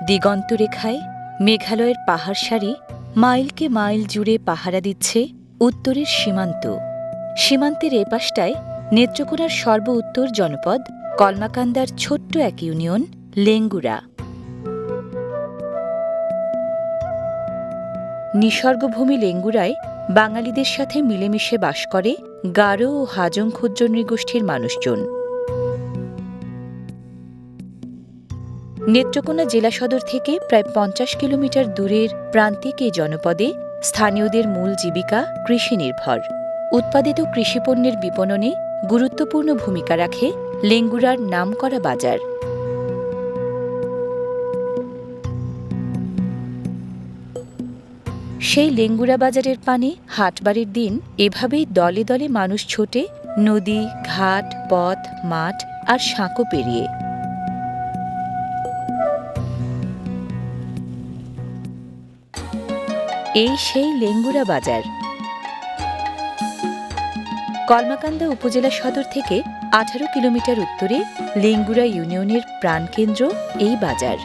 দিগন্তরেখায় মেঘালয়ের পাহাড় সারি মাইলকে মাইল জুড়ে পাহারা দিচ্ছে উত্তরের সীমান্ত। সীমান্তের এপাশটায় নেত্রকোনার সর্ব উত্তর জনপদ কলমাকান্দার ছোট্ট এক ইউনিয়ন লেঙ্গুরা। নিসর্গভূমি লেঙ্গুরায় বাঙালিদের সাথে মিলেমিশে বাস করে গারো ও হাজং ক্ষুদ্র নৃগোষ্ঠীর মানুষজন। নেত্রকোনা জেলা সদর থেকে প্রায় ৫০ কিলোমিটার দূরের প্রান্তিক এই জনপদে স্থানীয়দের মূল জীবিকা কৃষি নির্ভর। উৎপাদিত কৃষিপণ্যের বিপণনে গুরুত্বপূর্ণ ভূমিকা রাখে লেঙ্গুরার নামকরা বাজার। সেই লেঙ্গুরা বাজারের পানে হাটবারের দিন এভাবেই দলে দলে মানুষ ছোটে নদী, ঘাট, পথ, মাঠ আর সাঁকো পেরিয়ে। এই সেই লেঙ্গুরা বাজার। কলমাকান্দা উপজেলা সদর থেকে ১৮ কিলোমিটার উত্তরে লেঙ্গুরা ইউনিয়নের প্রাণকেন্দ্র এই বাজার।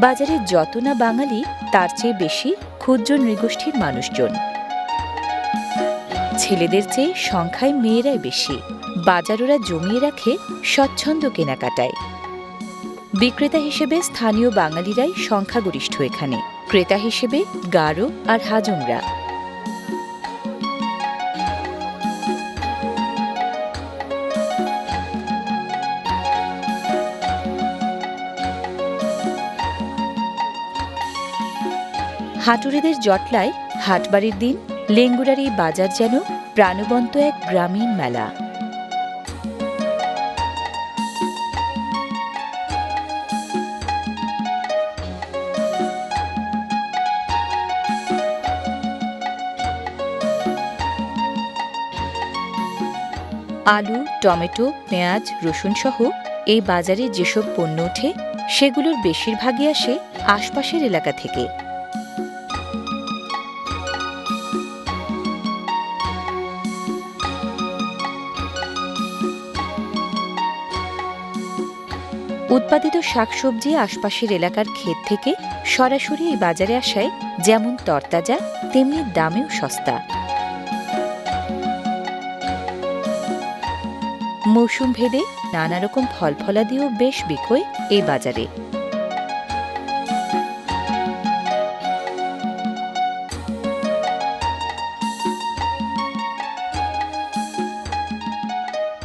বাজারে যত না বাঙালি তার চেয়ে বেশি ক্ষুদ্র নৃগোষ্ঠীর মানুষজন। ছেলেদের চেয়ে সংখ্যায় মেয়েরাই বেশি। বাজার ওরা জমিয়ে রাখে স্বচ্ছন্দ কেনাকাটায়। বিক্রেতা হিসেবে স্থানীয় বাঙালিরাই সংখ্যাগরিষ্ঠ এখানে, ক্রেতা হিসেবে গারো আর হাজংরা। হাটুরেদের জটলায় হাটবাড়ির দিন লেঙ্গুরার এই বাজার যেন প্রাণবন্ত এক গ্রামীণ মেলা। আলু, টমেটো, পেঁয়াজ, রসুন সহ এই বাজারে যেসব পণ্য ওঠে সেগুলোর বেশিরভাগই আসে আশপাশের এলাকা থেকে। উৎপাদিত শাকসবজি আশপাশের এলাকার ক্ষেত থেকে সরাসরি এই বাজারে আসায় যেমন তরতাজা তেমনি দামেও সস্তা। মৌসুম ভেদে নানা রকম ফল ফলাদিও বেশ বিক্রয় এই বাজারে।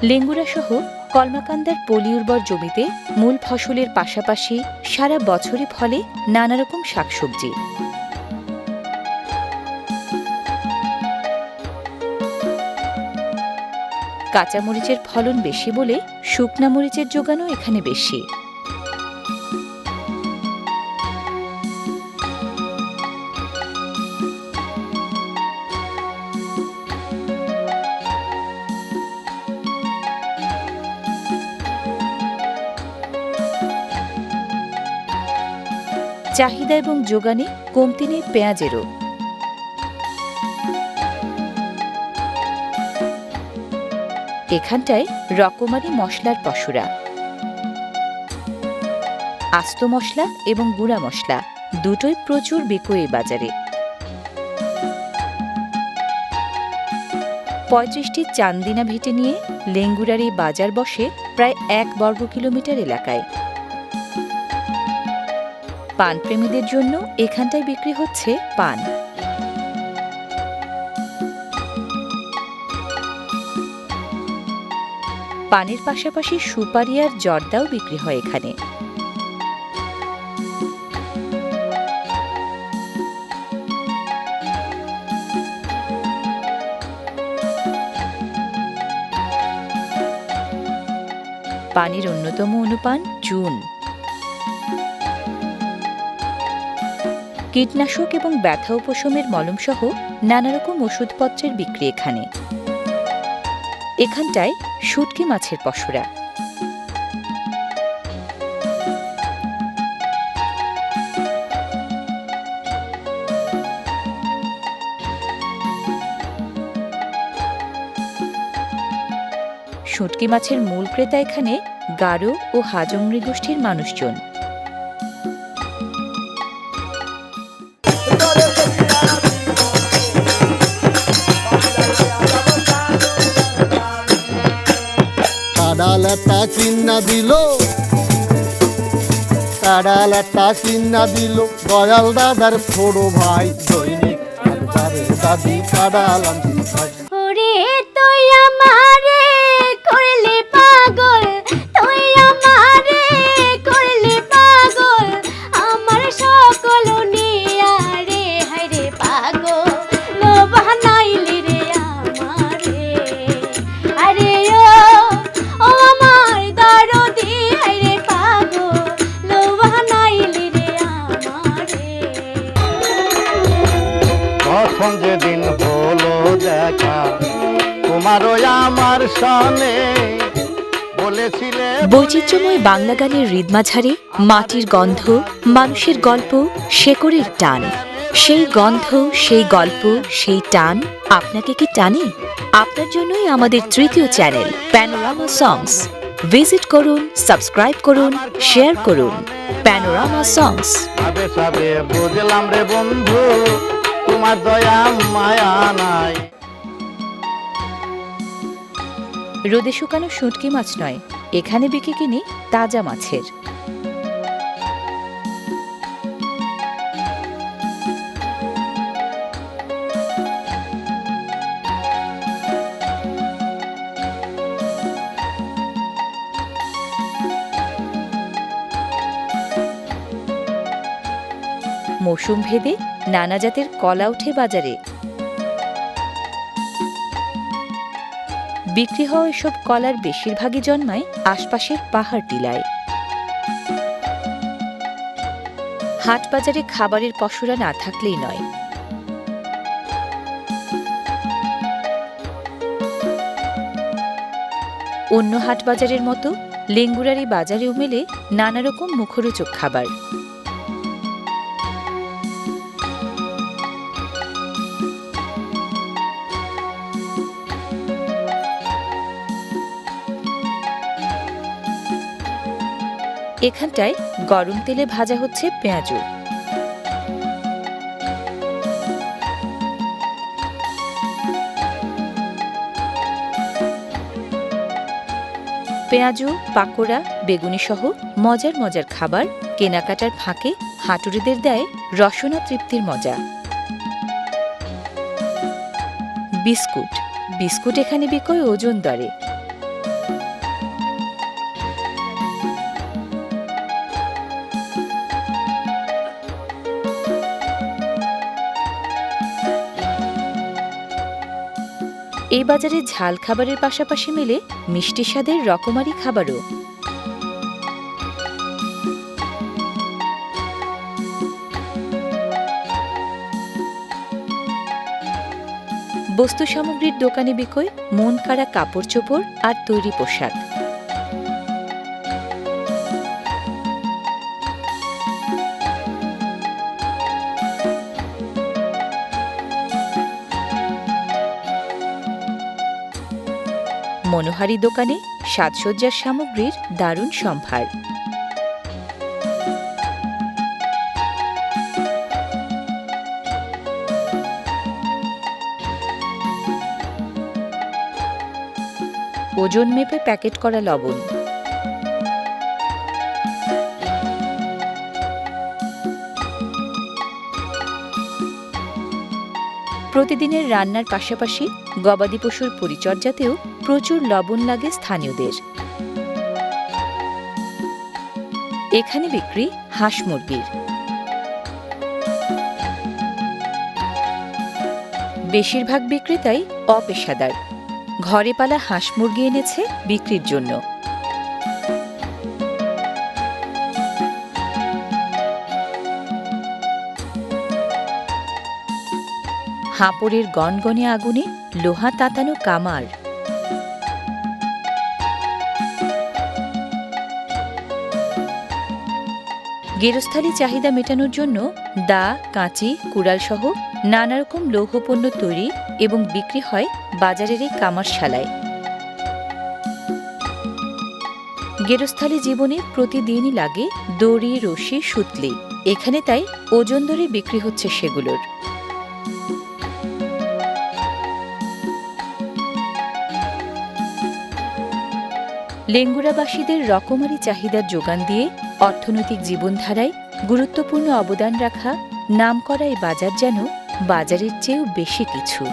লেঙ্গুরা সহ কলমাকান্দার পলি উর্বর জমিতে মূল ফসলের পাশাপাশি সারা বছরই ফলে নানা রকম শাকসবজি। কাঁচামরিচের ফলন বেশি বলে শুকনা মরিচের যোগানও এখানে বেশি। চাহিদা এবং যোগানে কমতি নেই পেঁয়াজেরও। এখানটায় রকমারি মশলার পসরা। আস্ত মশলা এবং গুঁড়া মশলা দুটোই প্রচুর বিক্রয় এই বাজারে। ৩৫টি চান্দিনা ভিটে নিয়ে লেঙ্গুরার এই বাজার বসে প্রায় ১ বর্গ কিলোমিটার এলাকায়। পানপ্রেমীদের জন্য এখানটায় বিক্রি হচ্ছে পান। পানের পাশাপাশি সুপারি আর জর্দাও বিক্রি হয় এখানে। পানির অন্যতম অনুপান চুন। কীটনাশক এবং ব্যথা উপশমের মলমসহ নানা রকম ওষুধপত্রের বিক্রি এখানে। এখানটায় শুটকি মাছের পসরা। শুঁটকি মাছের মূল ক্রেতা এখানে গারো ও হাজং নৃগোষ্ঠীর মানুষজন। কাডালাটা কিনা দিল দয়াল দাদার ছোট ভাই দৈনিক দাদি কাডাল ওরে তুই আমারে করলে পাগল, তুই আমারে করলে পাগল, আমার সকল নিয়া রে হায়রে পাগল বানাইলি রে আমারে। আরে ও আমার দরদি হায়রে পাগল বানাইলি রে আমারে। প্রথম যেদিন হলো দেখা তোমারও আমার সনে বলেছিলে। বৈচিত্র্যময় বাংলা গানের রিদমাঝারে মাটির গন্ধ, মানুষের গল্প, শেকড়ের টান। সেই গন্ধ, সেই গল্প, সেই টান আপনাকে কি টানে? আপনার জন্যই আমাদের তৃতীয় চ্যানেল প্যানোরামা সংস। ভিজিট করুন, সাবস্ক্রাইব করুন, শেয়ার করুন। প্যানোরামা সংস। সাবে সাবে বুঝলাম রে বন্ধু তোমার দয়া মায়া নাই। রোদে শুকানো শুঁটকি মাছ নয়, এখানে বিকে কিনি তাজা মাছের। মৌসুম ভেদে নানা জাতের কলা ওঠে বাজারে। বিক্রি হওয়া এসব কলার বেশিরভাগই জন্মায় আশপাশের পাহাড় টিলায়। হাট বাজারে খাবারের পসরা না থাকলেই নয়। অন্য হাট বাজারের মতো লেঙ্গুরারি বাজারেও মেলে নানা রকম মুখরোচক খাবার। এখানটায় গরম তেলে ভাজা হচ্ছে পেঁয়াজু। পেঁয়াজু, পাকোড়া, বেগুনি সহ মজার মজার খাবার কেনাকাটার ফাঁকে হাঁটুরিদের দেয় রসনা তৃপ্তির মজা। বিস্কুট বিস্কুট এখানে বিকয় ওজন দরে। এই বাজারে ঝাল খাবারের পাশাপাশি মেলে মিষ্টি স্বাদের রকমারি খাবারও। বস্তু সামগ্রীর দোকানে বিকয় মন কাড়া কাপড় চোপড় আর তৈরি পোশাক। মনোহারি দোকানে সাজসজ্জার সামগ্রীর দারুণ সম্ভার। ওজন মেপে প্যাকেট করা লবণ। প্রতিদিনের রান্নার পাশাপাশি গবাদি পশুর পরিচর্যাতেও প্রচুর লবণ লাগে স্থানীয়দের। এখানে বিক্রি হাঁস মুরগির। বেশিরভাগ বিক্রেতাই অপেশাদার, ঘরে পালা হাঁস মুরগি এনেছে বিক্রির জন্য। হাঁপড়ের গনগনে আগুনে লোহা তাতানো কামার। গেরস্থালি চাহিদা মেটানোর জন্য দা, কাঁচি, কুড়াল সহ নানা রকম লৌহপণ্য তৈরি এবং বিক্রি হয় বাজারের এই কামারশালায়। গেরস্থালী জীবনে প্রতিদিনই লাগে দড়ি, রশি, সুতলি। এখানে তাই ওজন দরে বিক্রি হচ্ছে সেগুলোর। লেঙ্গুরাবাসীদের রকমারি চাহিদার যোগান দিয়ে অর্থনৈতিক জীবনধারায় গুরুত্বপূর্ণ অবদান রাখা নামকরা এই বাজার যেন বাজারের চেয়েও বেশি কিছু।